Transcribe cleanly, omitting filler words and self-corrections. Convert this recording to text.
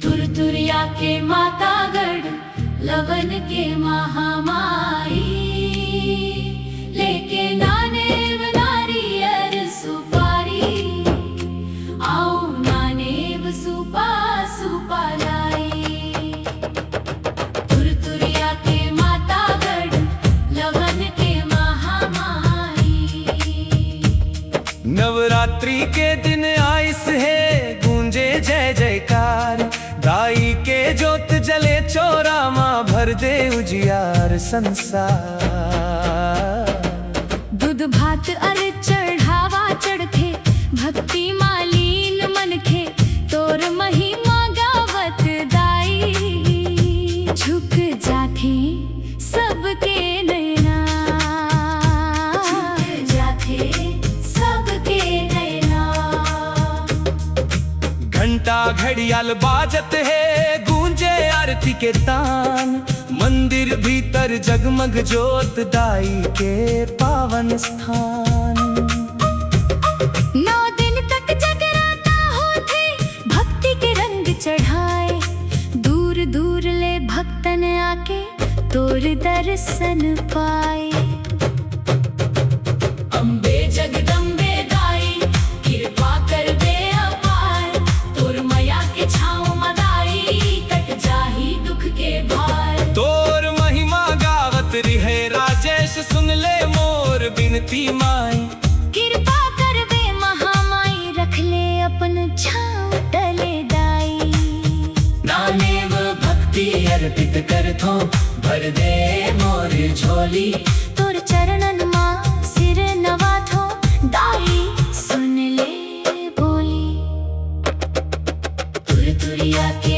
तुरतुरिया के मातागढ़ लवन के महामाई लेके नानेव नारियर सुपारी आओ नानेव सुपा सुपा लाई। तुरतुरिया के मातागढ़ लवन के महामाई। नवरात्रि के दिन आइस है गूंजे जय जयकार, दाई के जोत जले चोरा माँ भर दे उजियार संसार। दूध भात अर चढ़ावा चढ़खे भक्ति मालीन मनखे तोर महिमा गावत दाई। झुक जाथे सबके नैना, झुक जाथे सबके नैना। घंटा घड़ियाल बाजत है गूंजे आरती के तान, मंदिर भीतर जगमग जोत दाई के पावन स्थान। 9 दिन तक जगराता होते भक्ति के रंग चढ़ाए, दूर दूर ले भक्तन आके तोर दर्शन पाए। अम्बे जगदम्बे दाई कृपा कर दे अपार, तोर मया के छाँव मदाई कट जाही दुख के भार। तोर महिमा गावत रिहे राजेश सुन ले मोर बिनती माई। कृपा करवे महामाई रख ले अपन छाँव तले दाई। नानेव भक्ति अर्पित करथो भर दे मोर झोली, तोर चरणन माँ सिर नवाथो दाई सुन ले बोली। तुरतुरिया के